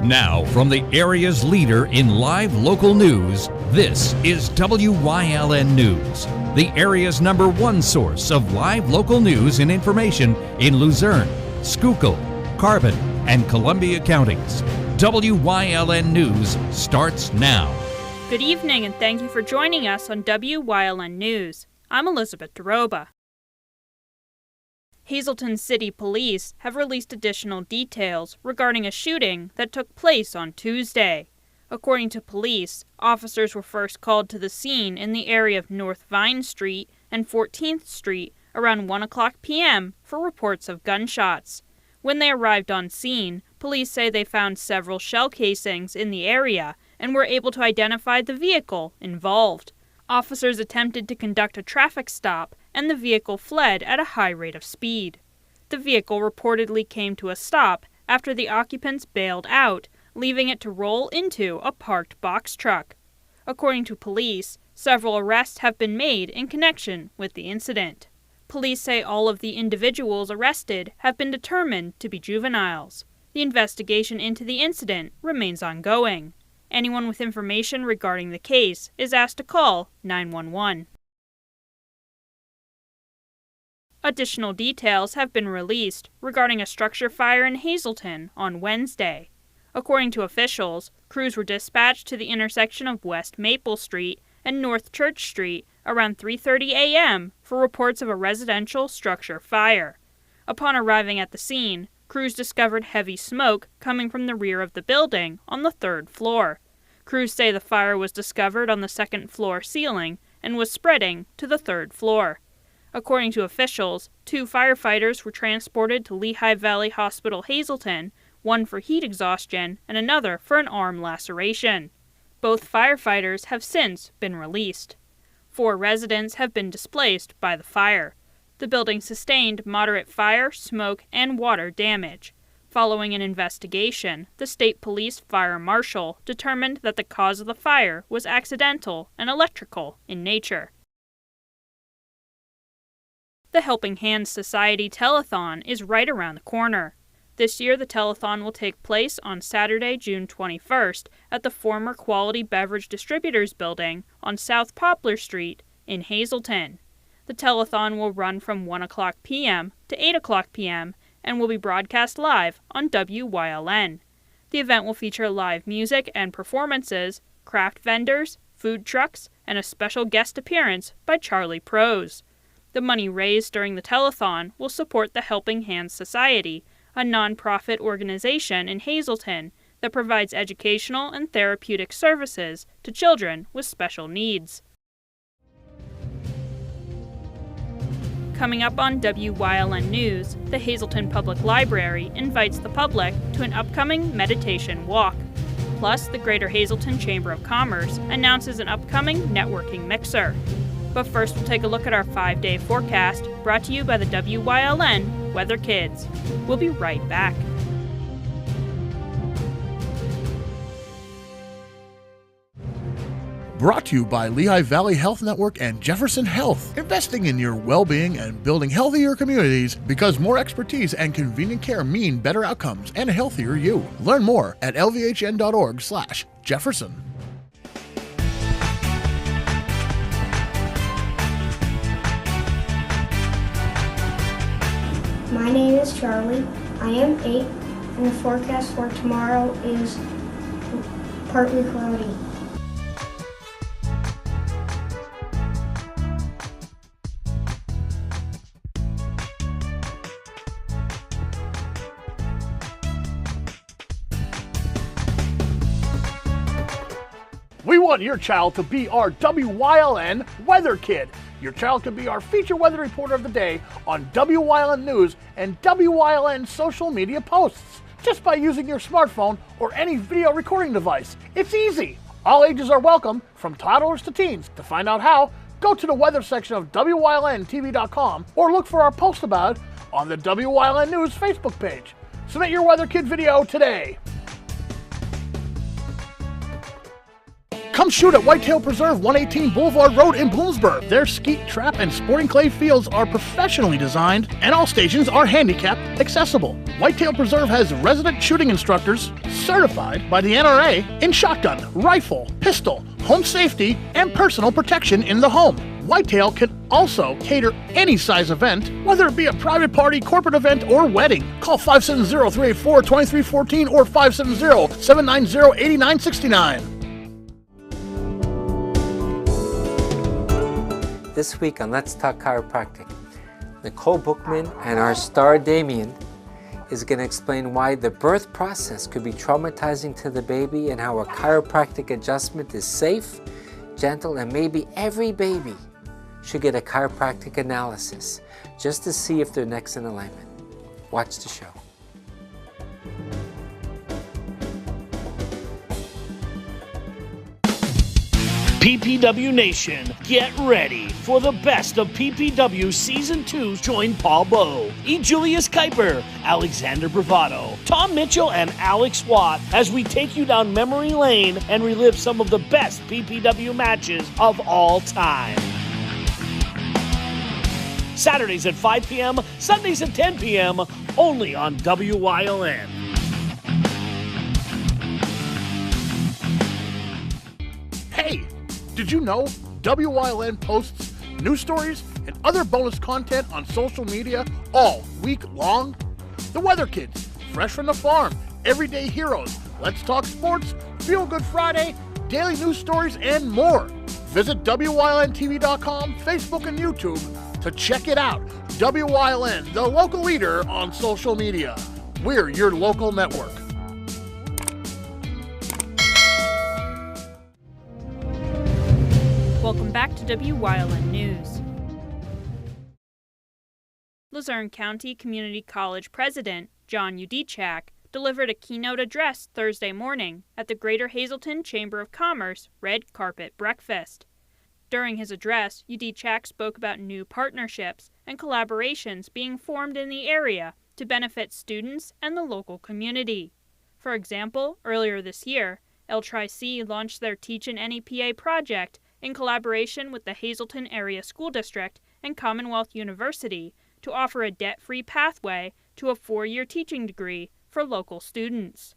Now, from the area's leader in live local news, this is WYLN News, the area's #1 source of live local news and information in Luzerne, Schuylkill, Carbon, and Columbia counties. WYLN News starts now. Good evening, and thank you for joining us on WYLN News. I'm Elizabeth DeRoba. Hazleton City Police have released additional details regarding a shooting that took place on Tuesday. According to police, officers were first called to the scene in the area of North Vine Street and 14th Street around 1 o'clock p.m. for reports of gunshots. When they arrived on scene, police say they found several shell casings in the area and were able to identify the vehicle involved. Officers attempted to conduct a traffic stop, and the vehicle fled at a high rate of speed. The vehicle reportedly came to a stop after the occupants bailed out, leaving it to roll into a parked box truck. According to police, several arrests have been made in connection with the incident. Police say all of the individuals arrested have been determined to be juveniles. The investigation into the incident remains ongoing. Anyone with information regarding the case is asked to call 911. Additional details have been released regarding a structure fire in Hazleton on Wednesday. According to officials, crews were dispatched to the intersection of West Maple Street and North Church Street around 3:30 a.m. for reports of a residential structure fire. Upon arriving at the scene, crews discovered heavy smoke coming from the rear of the building on the 3rd floor. Crews say the fire was discovered on the 2nd floor ceiling and was spreading to the 3rd floor. According to officials, 2 firefighters were transported to Lehigh Valley Hospital Hazleton, one for heat exhaustion and another for an arm laceration. Both firefighters have since been released. 4 residents have been displaced by the fire. The building sustained moderate fire, smoke, and water damage. Following an investigation, the state police fire marshal determined that the cause of the fire was accidental and electrical in nature. The Helping Hands Society Telethon is right around the corner. This year, the telethon will take place on Saturday, June 21st at the former Quality Beverage Distributors Building on South Poplar Street in Hazleton. The telethon will run from 1 o'clock p.m. to 8 o'clock p.m. and will be broadcast live on WYLN. The event will feature live music and performances, craft vendors, food trucks, and a special guest appearance by Charlie Prose. The money raised during the telethon will support the Helping Hands Society, a nonprofit organization in Hazleton that provides educational and therapeutic services to children with special needs. Coming up on WYLN News, the Hazleton Public Library invites the public to an upcoming meditation walk. Plus, the Greater Hazleton Chamber of Commerce announces an upcoming networking mixer. But first, we'll take a look at our 5-day forecast, brought to you by the WYLN Weather Kids. We'll be right back. Brought to you by Lehigh Valley Health Network and Jefferson Health. Investing in your well-being and building healthier communities because more expertise and convenient care mean better outcomes and a healthier you. Learn more at lvhn.org/Jefferson. My name is Charlie. I am 8, and the forecast for tomorrow is partly cloudy. We want your child to be our WYLN Weather Kid. Your child can be our feature weather reporter of the day on WYLN News and WYLN social media posts just by using your smartphone or any video recording device. It's easy. All ages are welcome, from toddlers to teens. To find out how, go to the weather section of WYLNTV.com or look for our post about it on the WYLN News Facebook page. Submit your Weather Kid video today. Come shoot at Whitetail Preserve, 118 Boulevard Road in Bloomsburg. Their skeet, trap, and sporting clay fields are professionally designed, and all stations are handicapped accessible. Whitetail Preserve has resident shooting instructors certified by the NRA in shotgun, rifle, pistol, home safety, and personal protection in the home. Whitetail can also cater any size event, whether it be a private party, corporate event, or wedding. Call 570-384-2314 or 570-790-8969. This week on Let's Talk Chiropractic, Nicole Bookman and our star Damien is going to explain why the birth process could be traumatizing to the baby and how a chiropractic adjustment is safe, gentle, and maybe every baby should get a chiropractic analysis just to see if their neck's in alignment. Watch the show. PPW Nation, get ready for the best of PPW Season 2. Join Paul Bowe, E. Julius Kuiper, Alexander Bravado, Tom Mitchell, and Alex Watt as we take you down memory lane and relive some of the best PPW matches of all time. Saturdays at 5 p.m., Sundays at 10 p.m., only on WYLN. Hey, did you know WYLN posts news stories and other bonus content on social media all week long? The Weather Kids, Fresh from the Farm, Everyday Heroes, Let's Talk Sports, Feel Good Friday, daily news stories, and more. Visit WYLNTV.com, Facebook, and YouTube to check it out. WYLN, the local leader on social media. We're your local network. Welcome back to WYLN News. Luzerne County Community College President John Udechak delivered a keynote address Thursday morning at the Greater Hazleton Chamber of Commerce Red Carpet Breakfast. During his address, Udechak spoke about new partnerships and collaborations being formed in the area to benefit students and the local community. For example, earlier this year, L-Tri-C launched their Teach an NEPA project in collaboration with the Hazleton Area School District and Commonwealth University to offer a debt-free pathway to a 4-year teaching degree for local students.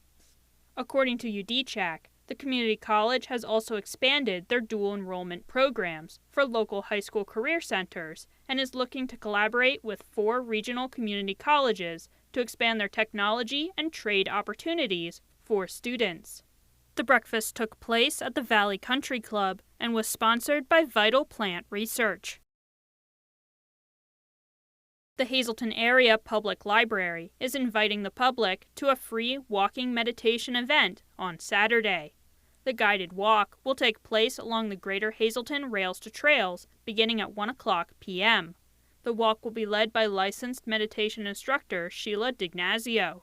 According to Udechak, the community college has also expanded their dual enrollment programs for local high school career centers and is looking to collaborate with 4 regional community colleges to expand their technology and trade opportunities for students. The breakfast took place at the Valley Country Club and was sponsored by Vital Plant Research. The Hazleton Area Public Library is inviting the public to a free walking meditation event on Saturday. The guided walk will take place along the Greater Hazleton Rails to Trails beginning at 1 o'clock p.m. The walk will be led by licensed meditation instructor Sheila Dignazio.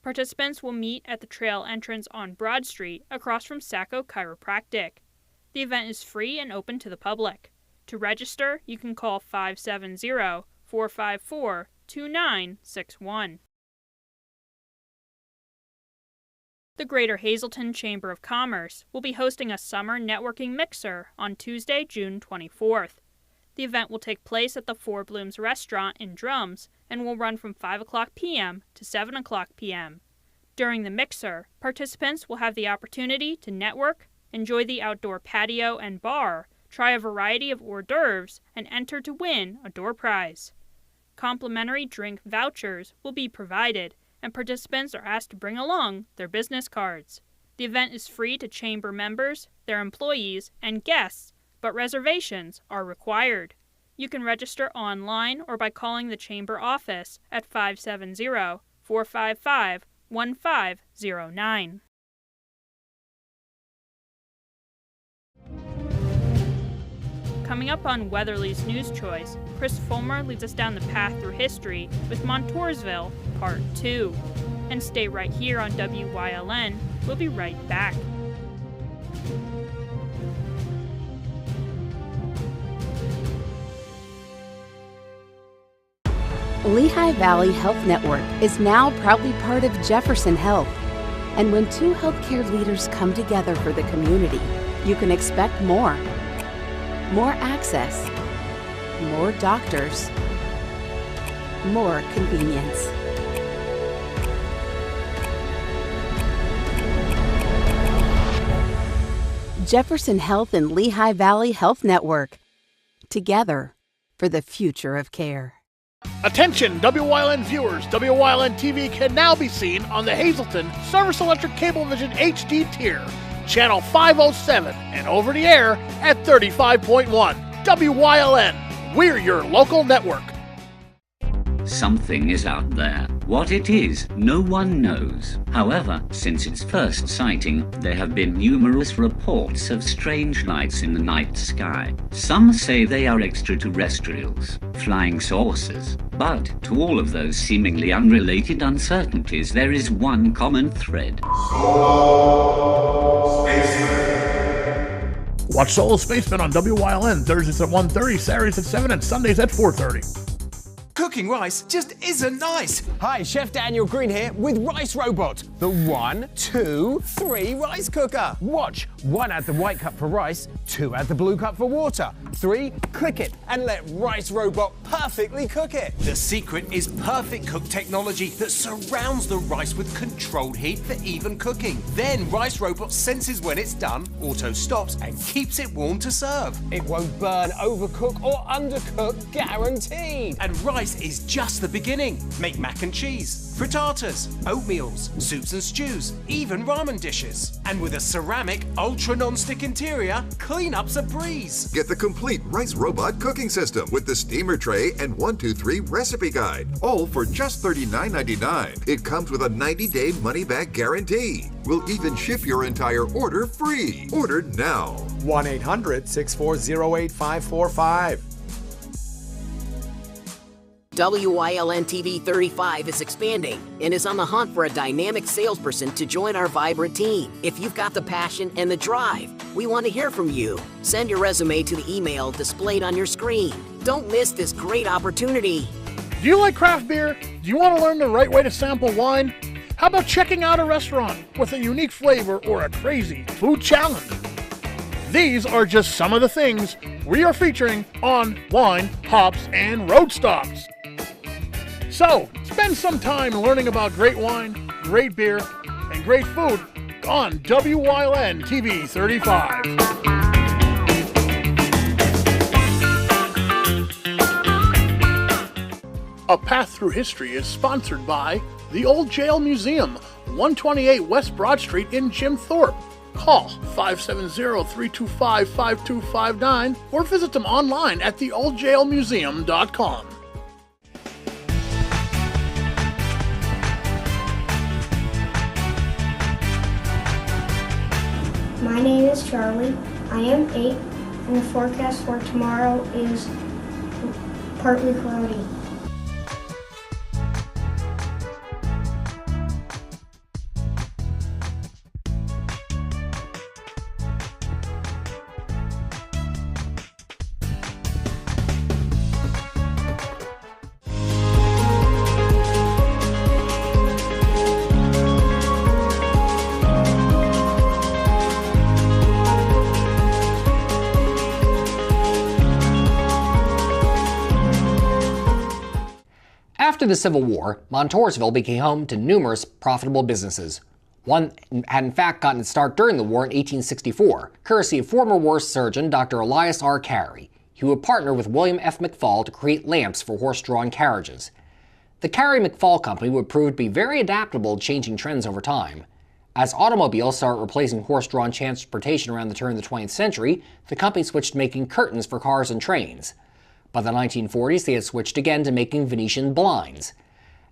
Participants will meet at the trail entrance on Broad Street across from Sacco Chiropractic. The event is free and open to the public. To register, you can call 570-454-2961. The Greater Hazleton Chamber of Commerce will be hosting a summer networking mixer on Tuesday, June 24th. The event will take place at the Four Blooms restaurant in Drums and will run from 5 o'clock p.m. to 7 o'clock p.m. During the mixer, participants will have the opportunity to network, enjoy the outdoor patio and bar, try a variety of hors d'oeuvres, and enter to win a door prize. Complimentary drink vouchers will be provided, and participants are asked to bring along their business cards. The event is free to chamber members, their employees, and guests, but reservations are required. You can register online or by calling the chamber office at 570-455-1509. Coming up on Weatherly's News Choice, Chris Fulmer leads us down the path through history with Montoursville, Part 2. And stay right here on WYLN. We'll be right back. Lehigh Valley Health Network is now proudly part of Jefferson Health. And when 2 healthcare leaders come together for the community, you can expect more. More access, more doctors, more convenience. Jefferson Health and Lehigh Valley Health Network. Together for the future of care. Attention, WYLN viewers. WYLN TV can now be seen on the Hazelton Service Electric Cablevision HD tier, channel 507, and over the air at 35.1. WYLN, we're your local network. Something is out there. What it is, no one knows. However, since its first sighting, there have been numerous reports of strange lights in the night sky. Some say they are extraterrestrials, flying saucers. But to all of those seemingly unrelated uncertainties, there is one common thread. Watch Solo Spaceman on WYLN Thursdays at 1:30, Saturdays at 7, and Sundays at 4:30. Cooking rice just isn't nice. Hi, Chef Daniel Green here with Rice Robot, the 1, 2, 3 rice cooker. Watch, 1 add the white cup for rice, 2 add the blue cup for water, 3 click it and let Rice Robot perfectly cook it. The secret is perfect cook technology that surrounds the rice with controlled heat for even cooking. Then Rice Robot senses when it's done, auto stops and keeps it warm to serve. It won't burn, overcook or undercook, guaranteed. And rice is just the beginning. Make mac and cheese, frittatas, oatmeals, soups and stews, even ramen dishes. And with a ceramic, ultra non-stick interior, cleanup's a breeze. Get the complete Rice Robot cooking system with the steamer tray and 1-2-3 recipe guide, all for just $39.99. It comes with a 90-day money-back guarantee. We'll even ship your entire order free. Order now. 1-800-640-8545. WYLN TV 35 is expanding and is on the hunt for a dynamic salesperson to join our vibrant team. If you've got the passion and the drive, we want to hear from you. Send your resume to the email displayed on your screen. Don't miss this great opportunity. Do you like craft beer? Do you want to learn the right way to sample wine? How about checking out a restaurant with a unique flavor or a crazy food challenge? These are just some of the things we are featuring on Wine, Hops, and Road Stops. So, spend some time learning about great wine, great beer, and great food on WYLN TV 35. A Path Through History is sponsored by the Old Jail Museum, 128 West Broad Street in Jim Thorpe. Call 570-325-5259 or visit them online at theoldjailmuseum.com. My name is Charlie. I am 8, and the forecast for tomorrow is partly cloudy. After the Civil War, Montoursville became home to numerous profitable businesses. One had in fact gotten its start during the war in 1864, courtesy of former war surgeon Dr. Elias R. Carey. He would partner with William F. McFall to create lamps for horse-drawn carriages. The Carey-McFall Company would prove to be very adaptable to changing trends over time. As automobiles started replacing horse-drawn transportation around the turn of the 20th century, the company switched to making curtains for cars and trains. By the 1940s, they had switched again to making Venetian blinds.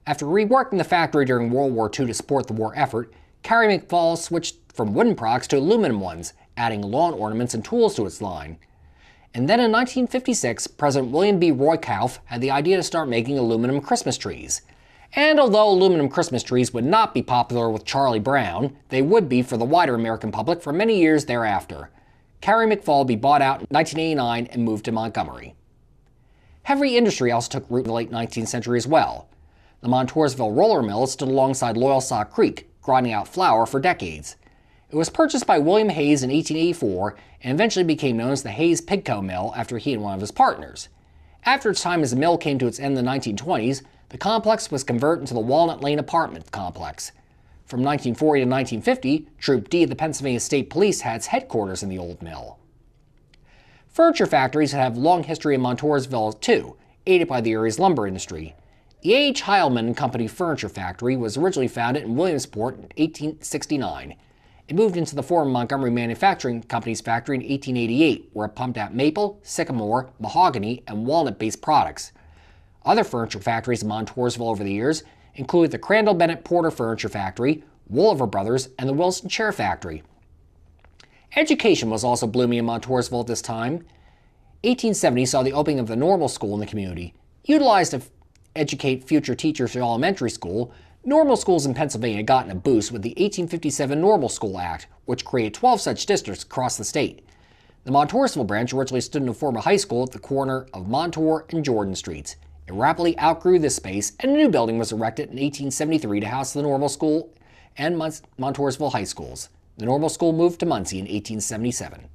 After reworking the factory during World War II to support the war effort, Carey-McFall switched from wooden products to aluminum ones, adding lawn ornaments and tools to its line. And then in 1956, President William B. Roykoff had the idea to start making aluminum Christmas trees. And although aluminum Christmas trees would not be popular with Charlie Brown, they would be for the wider American public for many years thereafter. Carey-McFall would be bought out in 1989 and moved to Montgomery. Heavy industry also took root in the late 19th century as well. The Montoursville roller mill stood alongside Loyalsock Creek, grinding out flour for decades. It was purchased by William Hayes in 1884 and eventually became known as the Hayes Pigco Mill after he and one of his partners. After its time as a mill came to its end in the 1920s, the complex was converted into the Walnut Lane apartment complex. From 1940 to 1950, Troop D of the Pennsylvania State Police had its headquarters in the old mill. Furniture factories have a long history in Montoursville, too, aided by the area's lumber industry. The A.H. Heilman Company Furniture Factory was originally founded in Williamsport in 1869. It moved into the former Montgomery Manufacturing Company's factory in 1888, where it pumped out maple, sycamore, mahogany, and walnut-based products. Other furniture factories in Montoursville over the years include the Crandall Bennett Porter Furniture Factory, Wolliver Brothers, and the Wilson Chair Factory. Education was also blooming in Montoursville at this time. 1870 saw the opening of the Normal School in the community. Utilized to educate future teachers for elementary school, normal schools in Pennsylvania had gotten a boost with the 1857 Normal School Act, which created 12 such districts across the state. The Montoursville branch originally stood in a former high school at the corner of Montour and Jordan Streets. It rapidly outgrew this space, and a new building was erected in 1873 to house the Normal School and Montoursville High Schools. The Normal School moved to Muncie in 1877.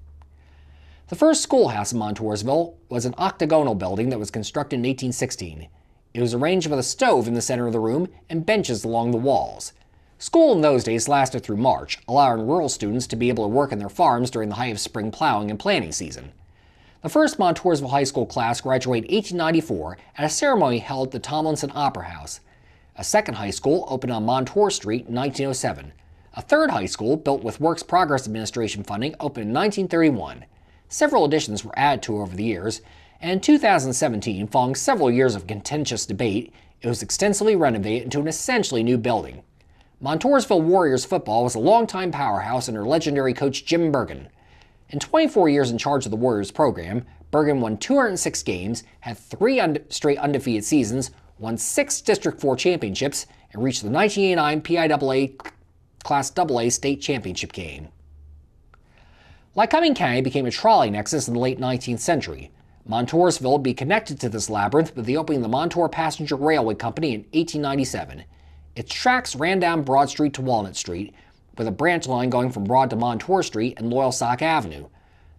The first schoolhouse in Montoursville was an octagonal building that was constructed in 1816. It was arranged with a stove in the center of the room and benches along the walls. School in those days lasted through March, allowing rural students to be able to work in their farms during the height of spring plowing and planting season. The first Montoursville High School class graduated in 1894 at a ceremony held at the Tomlinson Opera House. A second high school opened on Montour Street in 1907. A third high school, built with Works Progress Administration funding, opened in 1931. Several additions were added to over the years, and in 2017, following several years of contentious debate, it was extensively renovated into an essentially new building. Montoursville Warriors football was a longtime powerhouse under legendary coach Jim Bergen. In 24 years in charge of the Warriors program, Bergen won 206 games, had 3 straight undefeated seasons, won 6 District 4 championships, and reached the 1989 PIAA Class AA state championship game. Lycoming County became a trolley nexus in the late 19th century. Montoursville would be connected to this labyrinth with the opening of the Montour Passenger Railway Company in 1897. Its tracks ran down Broad Street to Walnut Street, with a branch line going from Broad to Montour Street and Loyalsock Avenue.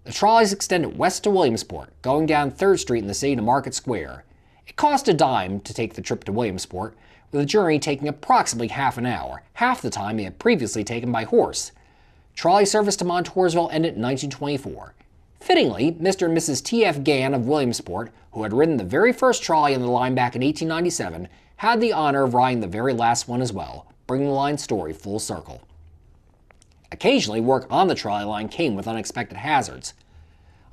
The trolleys extended west to Williamsport, going down 3rd Street in the city to Market Square. It cost a dime to take the trip to Williamsport, with the journey taking approximately half an hour, half the time they had previously taken by horse. Trolley service to Montoursville ended in 1924. Fittingly, Mr. and Mrs. T.F. Gann of Williamsport, who had ridden the very first trolley on the line back in 1897, had the honor of riding the very last one as well, bringing the line's story full circle. Occasionally, work on the trolley line came with unexpected hazards.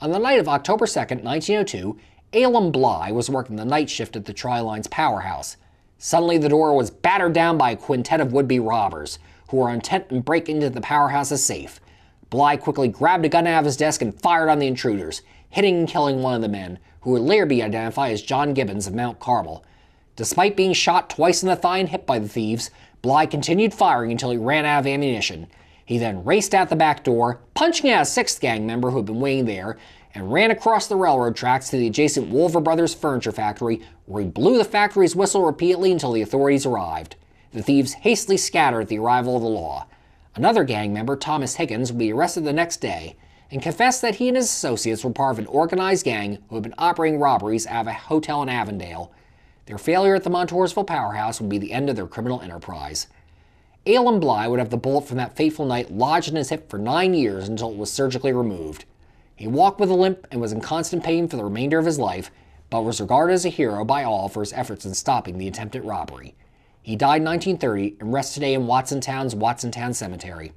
On the night of October 2, 1902, Elam Bly was working the night shift at the trolley line's powerhouse. Suddenly, the door was battered down by a quintet of would-be robbers, who were intent on breaking into the powerhouse's safe. Bly quickly grabbed a gun out of his desk and fired on the intruders, hitting and killing one of the men, who would later be identified as John Gibbons of Mount Carmel. Despite being shot twice in the thigh and hip by the thieves, Bly continued firing until he ran out of ammunition. He then raced out the back door, punching out a 6th gang member who had been waiting there, and ran across the railroad tracks to the adjacent Wolver Brothers Furniture Factory, where he blew the factory's whistle repeatedly until the authorities arrived. The thieves hastily scattered at the arrival of the law. Another gang member, Thomas Higgins, would be arrested the next day and confessed that he and his associates were part of an organized gang who had been operating robberies out of a hotel in Avondale. Their failure at the Montoursville powerhouse would be the end of their criminal enterprise. Elam Bly would have the bullet from that fateful night lodged in his hip for 9 years until it was surgically removed. He walked with a limp and was in constant pain for the remainder of his life, but was regarded as a hero by all for his efforts in stopping the attempted robbery. He died in 1930 and rests today in Watsontown's Watsontown Cemetery.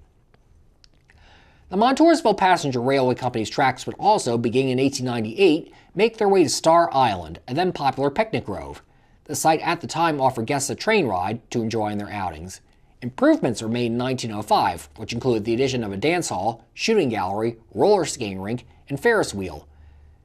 The Montoursville Passenger Railway Company's tracks would also, beginning in 1898, make their way to Star Island, a then popular picnic grove. The site at the time offered guests a train ride to enjoy in their outings. Improvements were made in 1905, which included the addition of a dance hall, shooting gallery, roller skating rink, and Ferris wheel.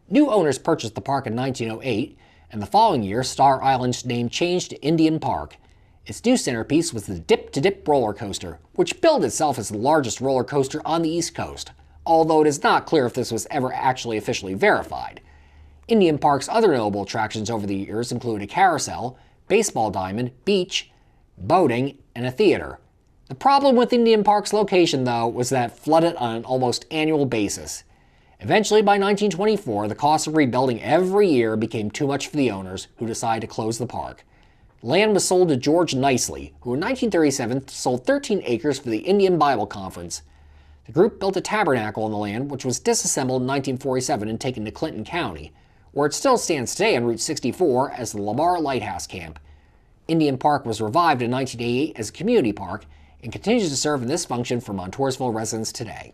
New owners purchased the park in 1908, and the following year Star Island's name changed to Indian Park. Its new centerpiece was the Dip-to-Dip roller coaster, which billed itself as the largest roller coaster on the East Coast, although it is not clear if this was ever actually officially verified. Indian Park's other notable attractions over the years include a carousel, baseball diamond, beach, boating, and a theater. The problem with Indian Park's location, though, was that it flooded on an almost annual basis. Eventually, by 1924, the cost of rebuilding every year became too much for the owners, who decided to close the park. Land was sold to George Nicely, who in 1937 sold 13 acres for the Indian Bible Conference. The group built a tabernacle on the land, which was disassembled in 1947 and taken to Clinton County, where it still stands today on Route 64 as the Lamar Lighthouse Camp. Indian Park was revived in 1988 as a community park and continues to serve in this function for Montoursville residents today.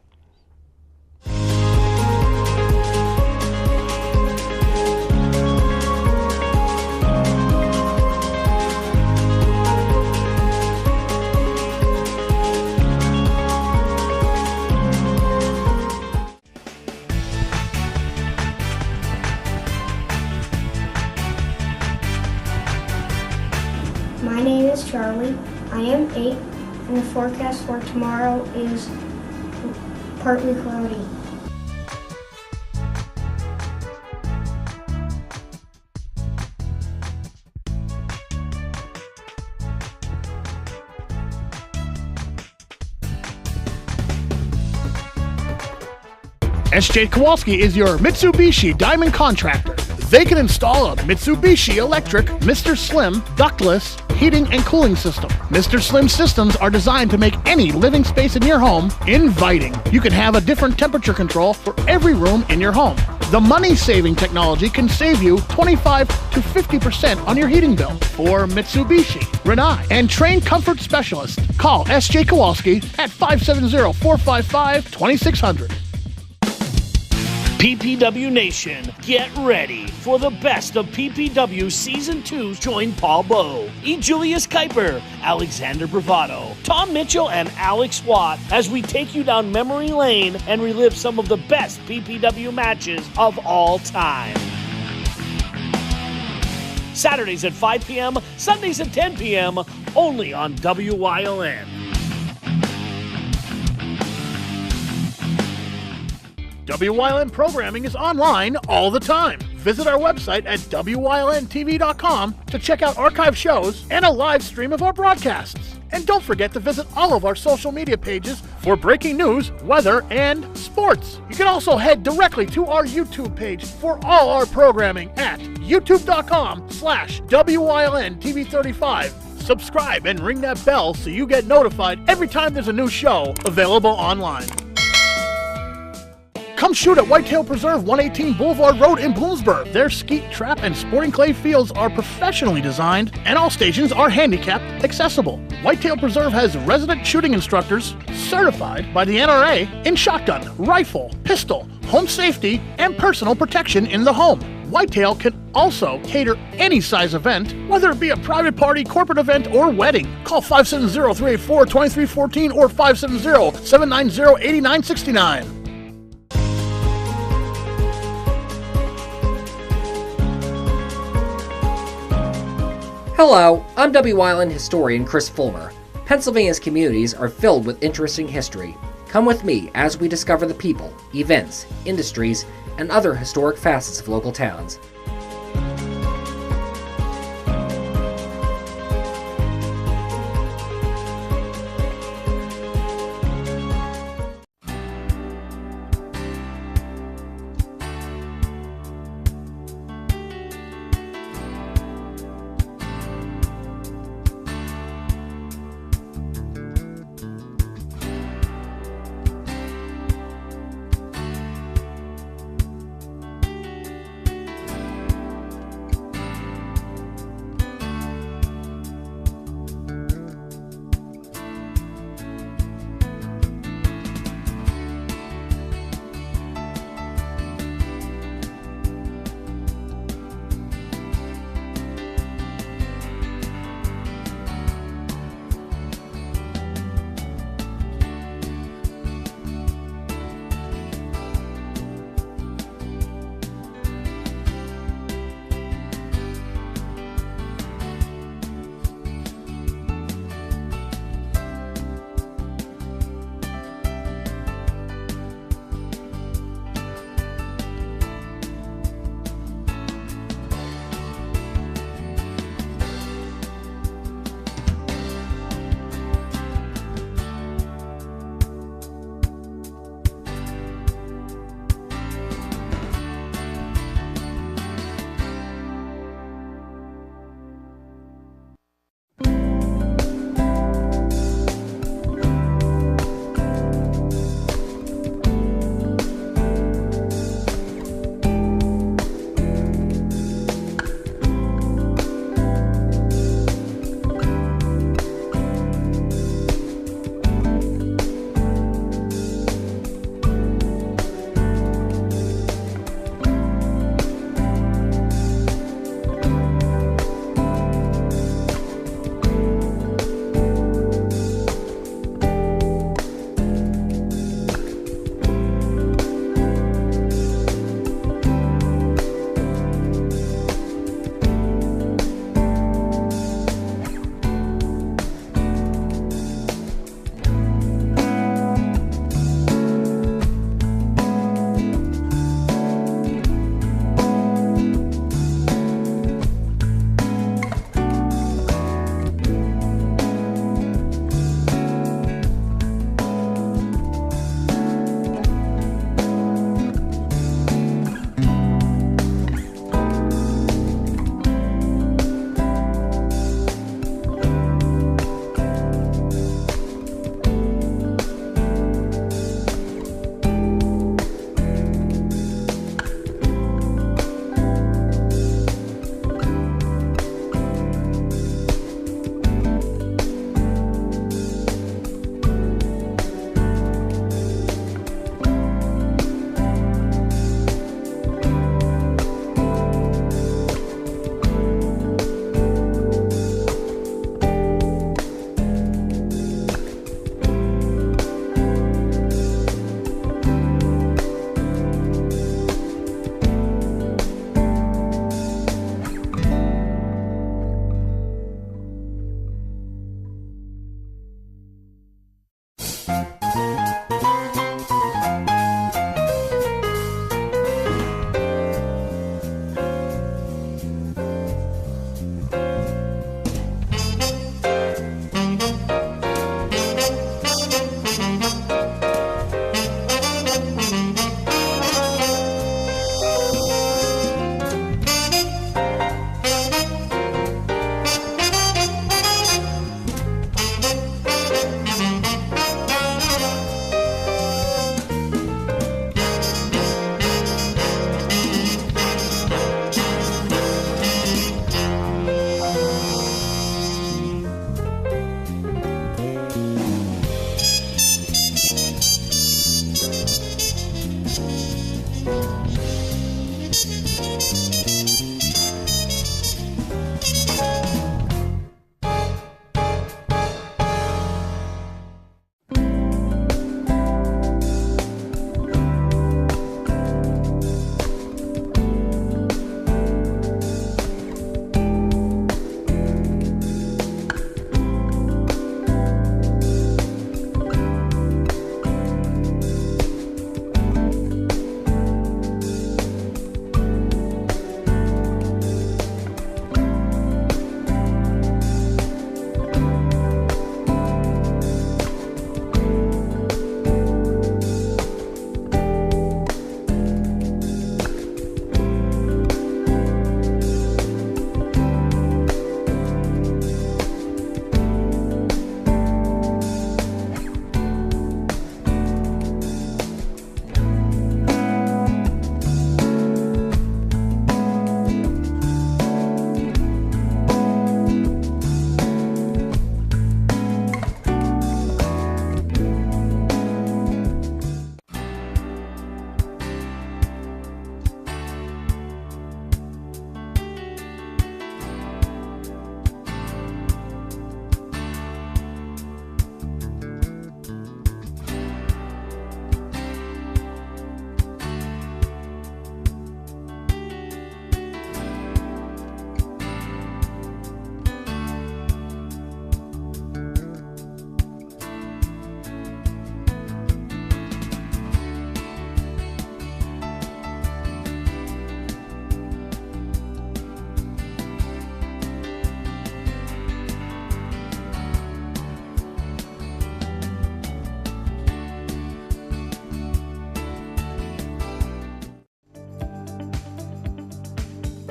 My name is Charlie. I am 8, and the forecast for tomorrow is partly cloudy. SJ Kowalski is your Mitsubishi Diamond Contractor. They can install a Mitsubishi electric Mr. Slim ductless heating and cooling system. Mr. Slim systems are designed to make any living space in your home inviting. You can have a different temperature control for every room in your home. The money-saving technology can save you 25 to 50% on your heating bill. For Mitsubishi, Rinnai, and trained comfort specialists, call SJ Kowalski at 570-455-2600. PPW Nation, get ready for the best of PPW Season 2. Join Paul Bowe, E. Julius Kuiper, Alexander Bravado, Tom Mitchell, and Alex Watt as we take you down memory lane and relive some of the best PPW matches of all time. Saturdays at 5 p.m., Sundays at 10 p.m., only on WYLN. WYLN programming is online all the time. Visit our website at WYLNTV.com to check out archive shows and a live stream of our broadcasts. And don't forget to visit all of our social media pages for breaking news, weather, and sports. You can also head directly to our YouTube page for all our programming at youtube.com/WYLNTV35. Subscribe and ring that bell so you get notified every time there's a new show available online. Come shoot at Whitetail Preserve, 118 Boulevard Road in Bloomsburg. Their skeet, trap, and sporting clay fields are professionally designed, and all stations are handicapped accessible. Whitetail Preserve has resident shooting instructors certified by the NRA in shotgun, rifle, pistol, home safety, and personal protection in the home. Whitetail can also cater any size event, whether it be a private party, corporate event, or wedding. Call 570-384-2314 or 570-790-8969. Hello, I'm WYLN historian Chris Fulmer. Pennsylvania's communities are filled with interesting history. Come with me as we discover the people, events, industries, and other historic facets of local towns.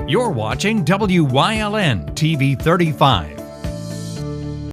You're watching WYLN TV 35.